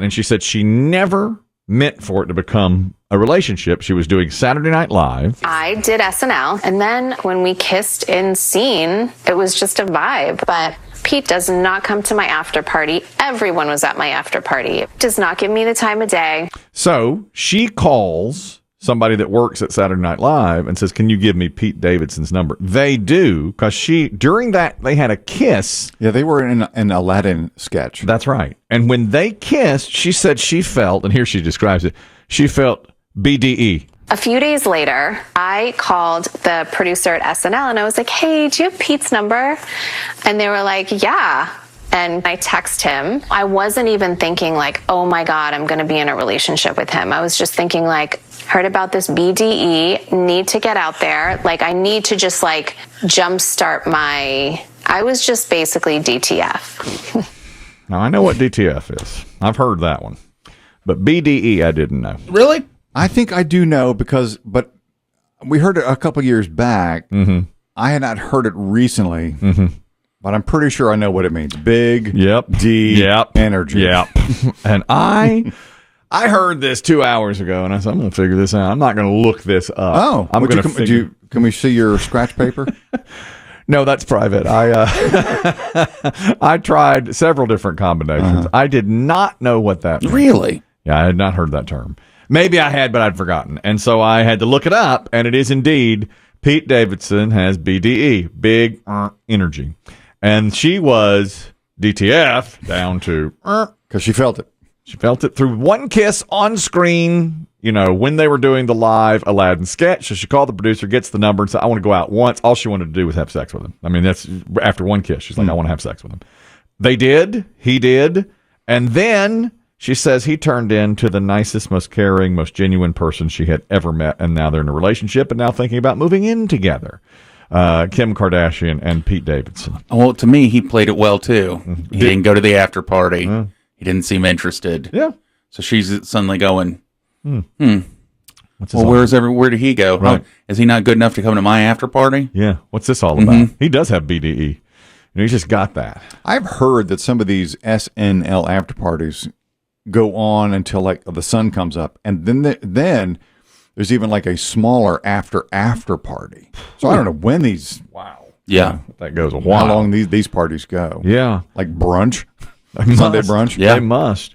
And she said she never meant for it to become a relationship. She was doing Saturday Night Live. I did SNL, and then when we kissed in scene, it was just a vibe. But Pete does not come to my after party. Everyone was at my after party. Does not give me the time of day. So she calls somebody that works at Saturday Night Live and says, can you give me Pete Davidson's number? They do, because during that, they had a kiss. Yeah, they were in an Aladdin sketch. That's right. And when they kissed, she said she felt, and here she describes it, she felt BDE. A few days later, I called the producer at SNL and I was like, hey, do you have Pete's number? And they were like, yeah. And I text him. I wasn't even thinking like, oh my God, I'm going to be in a relationship with him. I was just thinking like, heard about this BDE, need to get out there. Like, I need to just like jumpstart I was just basically DTF. Now, I know what DTF is. I've heard that one. But BDE, I didn't know. Really? I think I do know but we heard it a couple years back. Mm-hmm. I had not heard it recently, but I'm pretty sure I know what it means. Big D energy. Yep. And I heard this 2 hours ago, and I said, I'm going to figure this out. I'm not going to look this up. Oh, I'm going to can we see your scratch paper? No, that's private. I tried several different combinations. I did not know what that meant. Really? Yeah, I had not heard that term. Maybe I had, but I'd forgotten. And so I had to look it up, and it is indeed Pete Davidson has BDE, big energy. And she was DTF down to because she felt it. She felt it through one kiss on screen, when they were doing the live Aladdin sketch. So she called the producer, gets the number, and said, I want to go out once. All she wanted to do was have sex with him. I mean, that's after one kiss. She's like, I want to have sex with him. They did. He did. And then she says he turned into the nicest, most caring, most genuine person she had ever met. And now they're in a relationship and now thinking about moving in together. Kim Kardashian and Pete Davidson. Well, to me, he played it well, too. He didn't go to the after party. He didn't seem interested. Yeah. So she's suddenly going, What's this where did he go? Right. Is he not good enough to come to my after party? Yeah. What's this all about? He does have BDE. He's just got that. I've heard that some of these SNL after parties go on until like the sun comes up, and then there's even like a smaller after party. So I don't know when these. Wow. Yeah. That goes a while. How long these parties go? Yeah. Like brunch, Sunday brunch. Yeah. They must.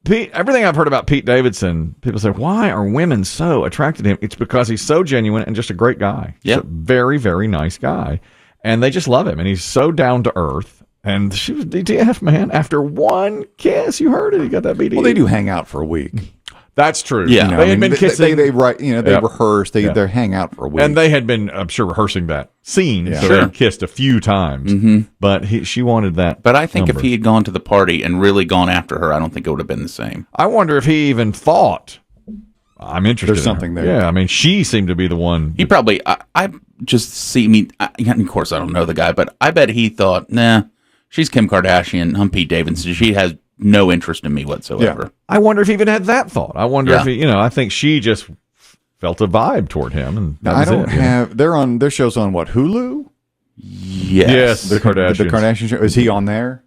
Pete, everything I've heard about Pete Davidson, people say, why are women so attracted to him? It's because he's so genuine and just a great guy. Yeah. He's a very, very nice guy. And they just love him. And he's so down to earth. And she was DTF, man. After one kiss, you heard it. He got that BDE. Well, they do hang out for a week. That's true. Yeah. They had been kissing. They write, they rehearse. They hang out for a week. And they had been, I'm sure, rehearsing that scene. Yeah. So Sure. they kissed a few times. But she wanted that. But I think number. if he had gone to the party and really gone after her, I don't think it would have been the same. I wonder if he even thought, I'm interested. There's something in her. there. Yeah, I mean, she seemed to be the one. He probably, I just see of course I don't know the guy, but I bet he thought, nah, she's Kim Kardashian, I'm Pete Davidson. She has no interest in me whatsoever. Yeah. I wonder if he even had that thought. I wonder if he, I think she just felt a vibe toward him. And that was I don't it, have, they're on, their show's on what, Hulu? Yes. The Kardashians. The Kardashian show. Is he on there?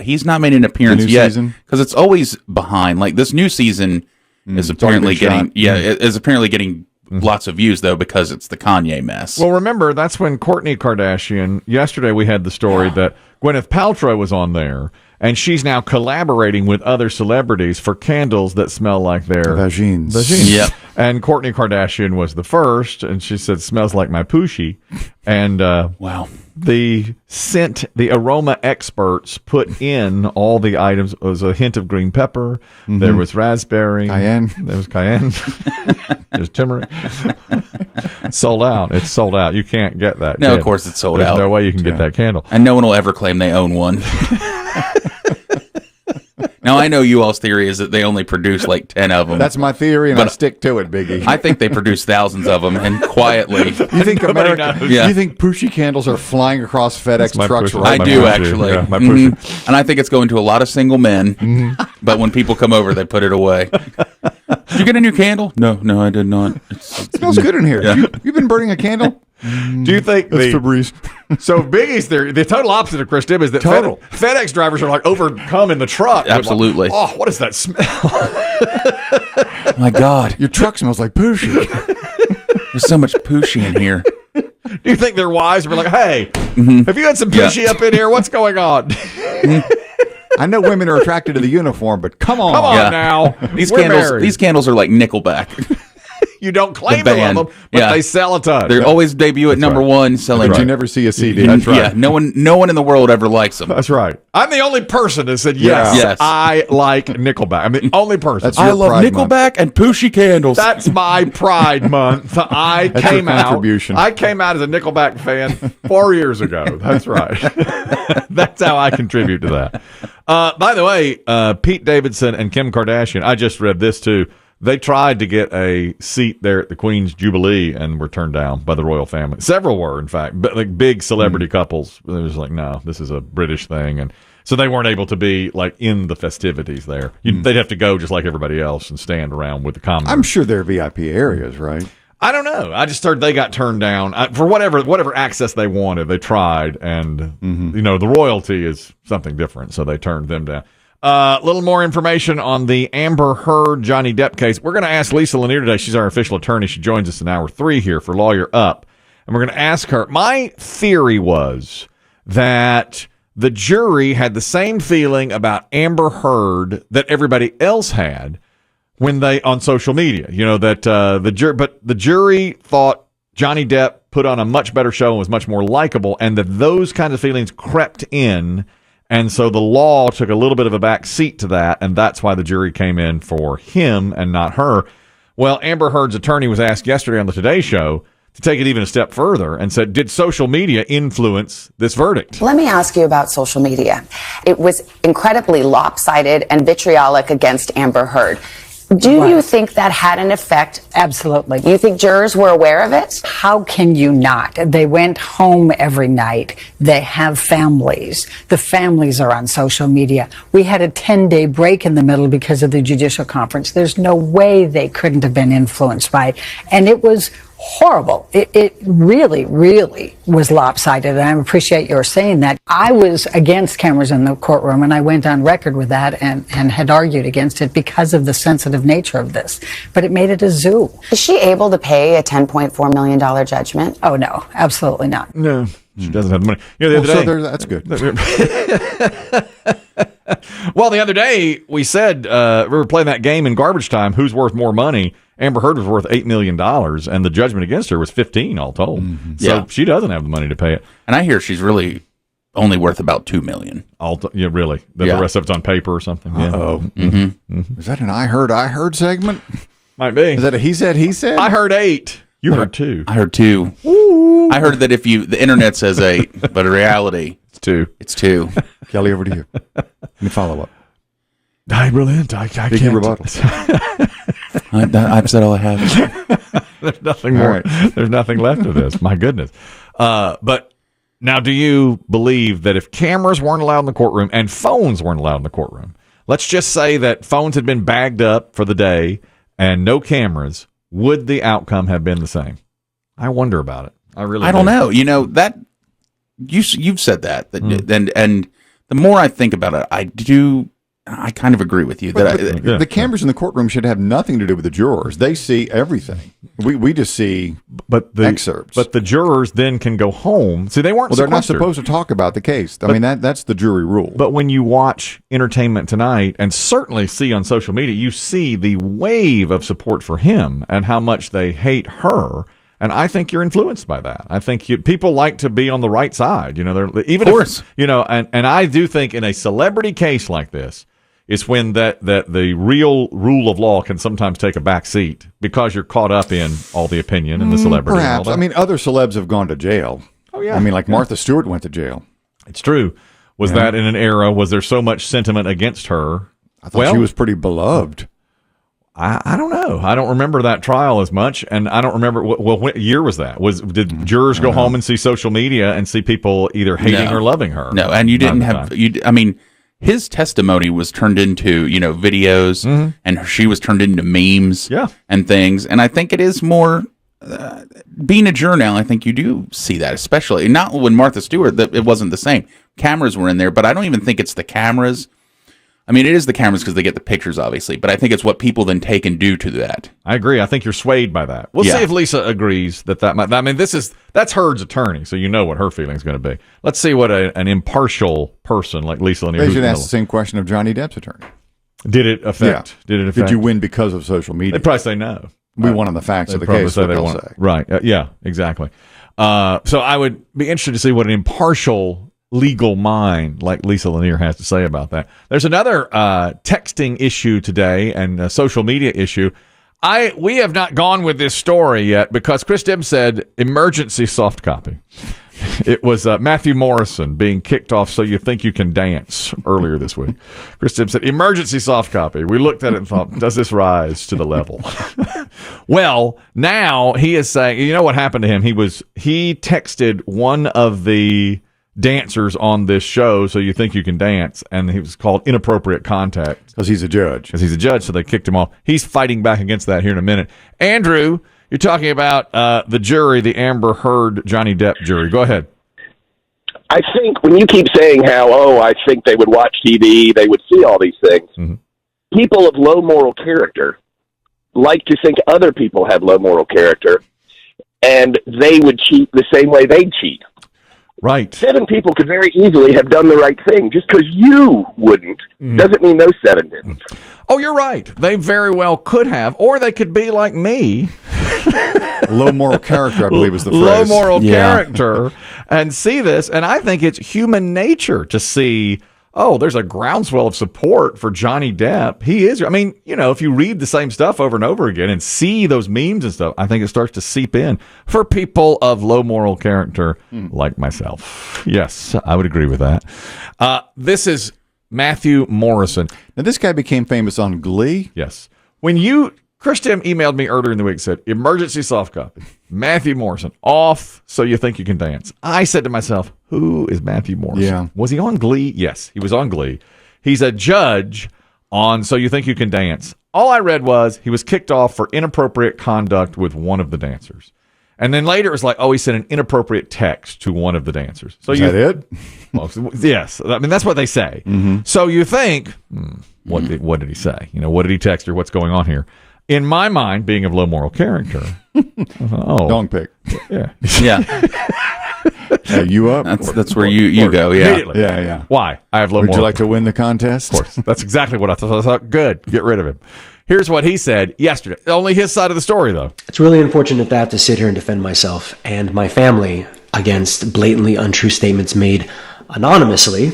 He's not made an appearance The new yet season? because it's always behind. Like this new season is apparently getting, is apparently getting lots of views though because it's the Kanye mess. Well, remember, that's when Kourtney Kardashian, yesterday we had the story that Gwyneth Paltrow was on there, and she's now collaborating with other celebrities for candles that smell like their Vagines. Yep. And Kourtney Kardashian was the first, and she said, smells like my poochie. And Wow. the scent, the aroma experts put in all the items. It was a hint of green pepper. There was raspberry. Cayenne. There was cayenne. There's turmeric. Sold out. It's sold out. You can't get that. No, of candle. course it's sold There's out. no way you can get that candle. And no one will ever claim they own one. Now, I know you all's theory is that they only produce like 10 of them. That's my theory, and I stick to it, Biggie. I think they produce thousands of them, and quietly. You think America? knows. Yeah. You think Poochie candles are flying across FedEx my trucks? Poochie. Right I my do, Poochie. actually. Yeah, my Mhm. Poochie. And I think it's going to a lot of single men, but when people come over, they put it away. Did you get a new candle? No, I did not. It smells good in here. You've been burning a candle? Do you think That's Febreze. So Biggie's theory, the total opposite of Chris Dibb is that FedEx drivers are like overcome in the truck. Absolutely. Like, oh, what is that smell? My God, Your truck smells like Pooshie. there's so much Pooshie in here. Do you think they're wise? We're like, hey, have you had some Pooshie up in here? What's going on? I know women are attracted to the uniform, but come on. Now. These We're candles, married. these candles are like Nickelback. You don't claim The to love band. them, but they sell a ton. They always debut at number one, selling. But you never see a CD. That's right. Yeah, no one in the world ever likes them. That's right. I'm the only person that said Yeah. Yes. I like Nickelback. I'm the only person. That's your I love Pride Nickelback and Pooshie candles. That's my Pride Month. I That's your came out. contribution. I came out as a Nickelback fan 4 years ago. That's right. That's how I contribute to that. By the way, Pete Davidson and Kim Kardashian. I just read this too. They tried to get a seat there at the Queen's Jubilee and were turned down by the royal family. Several were, in fact, but like big celebrity couples. It was like, no, this is a British thing, and so they weren't able to be like in the festivities there. They'd have to go just like everybody else and stand around with the commoners. I'm sure they're VIP areas, right? I don't know. I just heard they got turned down for whatever access they wanted. They tried, and the royalty is something different, so they turned them down. A little more information on the Amber Heard Johhny Depp case. We're going to ask Lisa Lanier today. She's our official attorney. She joins us in hour 3 here for Lawyer Up, and we're going to ask her. My theory was that the jury had the same feeling about Amber Heard that everybody else had when they on social media. You know that the jury thought Johhny Depp put on a much better show and was much more likable, and that those kinds of feelings crept in. And so the law took a little bit of a back seat to that, and that's why the jury came in for him and not her. Well, Amber Heard's attorney was asked yesterday on the Today Show to take it even a step further and said, did social media influence this verdict? Let me ask you about social media. It was incredibly lopsided and vitriolic against Amber Heard. Do you think that had an effect? Absolutely. You think jurors were aware of it? How can you not? They went home every night. They have families. The families are on social media. We had a 10-day break in the middle because of the judicial conference. There's no way they couldn't have been influenced by it. And it was horrible. It really, really was lopsided. And I appreciate your saying that. I was against cameras in the courtroom, and I went on record with that and had argued against it because of the sensitive nature of this. But it made it a zoo. Is she able to pay a $10.4 million judgment? Oh, no, absolutely not. No, she doesn't have the money. You know, the other day, That's good. well, the other day we said we were playing that game in garbage time. Who's worth more money? Amber Heard was worth $8 million, and the judgment against her was 15 all told. So she doesn't have the money to pay it. And I hear she's really only worth about $2 million. Really? The rest of it's on paper or something. Oh, is that an I heard segment? Might be. Is that a he said? I heard 8. You heard 2. I heard 2. Ooh. I heard that the internet says 8, but in reality, It's 2. it's 2. Kelly, over to you. Let me follow up. Brilliant. I Biggie can't. rebuttal. I've said all I have. There's nothing more. right. There's nothing left of this. My goodness. But now, do you believe that if cameras weren't allowed in the courtroom and phones weren't allowed in the courtroom, let's just say that phones had been bagged up for the day and no cameras, would the outcome have been the same? I wonder about it. I don't know. You know that you've said that, and the more I think about it, I kind of agree with you. The cameras in the courtroom should have nothing to do with the jurors. They see everything. We just see excerpts. But the jurors then can go home. See, they weren't. Well, they're not sequestered. supposed to talk about the case. I mean, that's the jury rule. But when you watch Entertainment Tonight and certainly see on social media, you see the wave of support for him and how much they hate her. And I think you're influenced by that. I think people like to be on the right side. You know, they're even of course. And I do think in a celebrity case like this, it's when that the real rule of law can sometimes take a back seat because you're caught up in all the opinion and the celebrity. Perhaps. And all that. I mean, other celebs have gone to jail. Oh, yeah. I mean, like Martha Stewart went to jail. It's true. Was that in an era? Was there so much sentiment against her? I thought she was pretty beloved. I don't know. I don't remember that trial as much, and I don't remember. What year was that? Did jurors go home and see social media and see people either hating or loving her? No, and you didn't have. I mean, his testimony was turned into videos, and she was turned into memes, and things. And I think it is more being a journal, I think you do see that, especially not when Martha Stewart. That it wasn't the same. Cameras were in there, but I don't even think it's the cameras. I mean, it is the cameras because they get the pictures, obviously, but I think it's what people then take and do to that. I agree. I think you're swayed by that. We'll see if Lisa agrees that might. I mean, that's Heard's attorney, so you know what her feeling's going to be. Let's see what an impartial person like Lisa Lanier. They should ask the same question of Johhny Depp's attorney. Did it affect? Yeah. Did it affect? Did you win because of social media? They probably say no. We won on the facts of the case. What they'll say. Right. Yeah. Exactly. So I would be interested to see what an impartial legal mind like Lisa Lanier has to say about that. There's another texting issue today and a social media issue. We have not gone with this story yet because Chris Demm said emergency soft copy. It was Matthew Morrison being kicked off So You Think You Can Dance earlier this week. Chris Demm said emergency soft copy. We looked at it and thought, does this rise to the level? Well, now he is saying, you know what happened to him? He texted one of the dancers on this show, So You Think You Can Dance, and he was called inappropriate contact. Because he's a judge. So they kicked him off. He's fighting back against that here in a minute. Andrew, you're talking about the jury, the Amber Heard, Johhny Depp jury. Go ahead. I think when you keep saying how, I think they would watch TV, they would see all these things, people of low moral character like to think other people have low moral character, and they would cheat the same way they cheat. Right. 7 people could very easily have done the right thing. Just because you wouldn't doesn't mean those 7 didn't. Oh, you're right. They very well could have, or they could be like me. Low moral character, I believe, is the phrase. Low moral character, and see this. And I think it's human nature to see, there's a groundswell of support for Johhny Depp. He is. I mean, if you read the same stuff over and over again and see those memes and stuff, I think it starts to seep in for people of low moral character like myself. Yes, I would agree with that. This is Matthew Morrison. Now, this guy became famous on Glee. Yes. Chris Demm emailed me earlier in the week, said, emergency soft copy. Matthew Morrison, off So You Think You Can Dance. I said to myself, who is Matthew Morrison? Yeah. Was he on Glee? Yes, he was on Glee. He's a judge on So You Think You Can Dance. All I read was he was kicked off for inappropriate conduct with one of the dancers. And then later it was like, he sent an inappropriate text to one of the dancers. So is that it? Well, yes. I mean, that's what they say. So you think, what did he say? What did he text her? What's going on here? In my mind, being of low moral character, dong pick. Yeah, Yeah, Hey, you up? that's where you go. Yeah, immediately. Yeah. Why? I have low Would moral. you like to win the contest? Of course. That's exactly what I thought. I thought, good, get rid of him. Here's what he said yesterday. Only his side of the story, though. It's really unfortunate that I have to sit here and defend myself and my family against blatantly untrue statements made anonymously,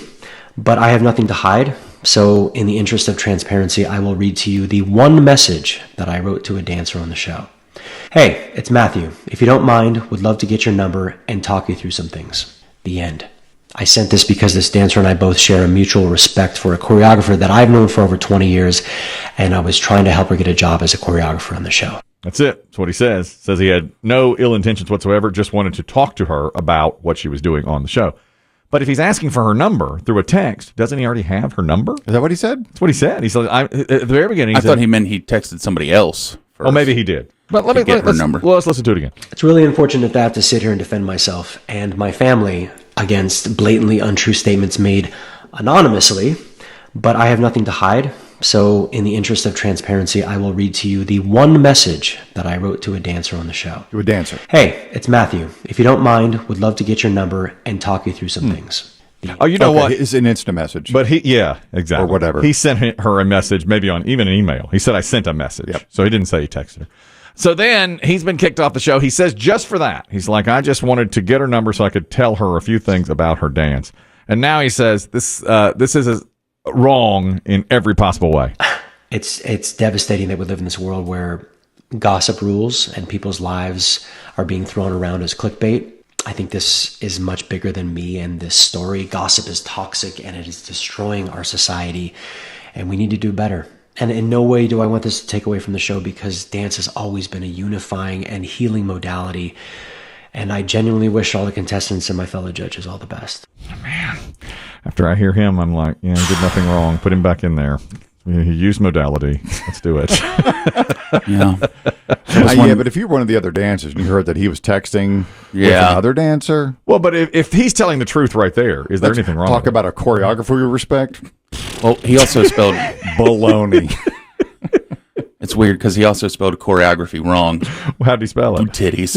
but I have nothing to hide. So in the interest of transparency, I will read to you the one message that I wrote to a dancer on the show. Hey, it's Matthew. If you don't mind, would love to get your number and talk you through some things. The end. I sent this because this dancer and I both share a mutual respect for a choreographer that I've known for over 20 years, and I was trying to help her get a job as a choreographer on the show. That's it. That's what he says. Says he had no ill intentions whatsoever, just wanted to talk to her about what she was doing on the show. But if he's asking for her number through a text, doesn't he already have her number? Is that what he said? That's what he said. He said, at the very beginning, I thought he meant he texted somebody else first. Oh, maybe he did. But let's listen to it again. It's really unfortunate that I have to sit here and defend myself and my family against blatantly untrue statements made anonymously, but I have nothing to hide. So in the interest of transparency, I will read to you the one message that I wrote to a dancer on the show. To a dancer. Hey, it's Matthew. If you don't mind, would love to get your number and talk you through some things. Oh, you know what? It's an instant message. But exactly. Or whatever. He sent her a message, maybe on even an email. He said, I sent a message. Yep. So he didn't say he texted her. So then he's been kicked off the show. He says just for that. He's like, I just wanted to get her number so I could tell her a few things about her dance. And now he says this is wrong in every possible way. It's devastating that we live in this world where gossip rules and people's lives are being thrown around as clickbait. I think this is much bigger than me and this story. Gossip is toxic and it is destroying our society, and we need to do better. And in no way do I want this to take away from the show, because dance has always been a unifying and healing modality. And I genuinely wish all the contestants and my fellow judges all the best. Man, after I hear him, I'm like, he did nothing wrong. Put him back in there. You use modality. Let's do it. Yeah. Yeah, but if you're one of the other dancers and you heard that he was texting with another dancer. Well, but if he's telling the truth right there, is there anything wrong? Talk about a choreographer you respect. Well, he also spelled baloney. It's weird because he also spelled choreography wrong. How'd he spell it? Titties.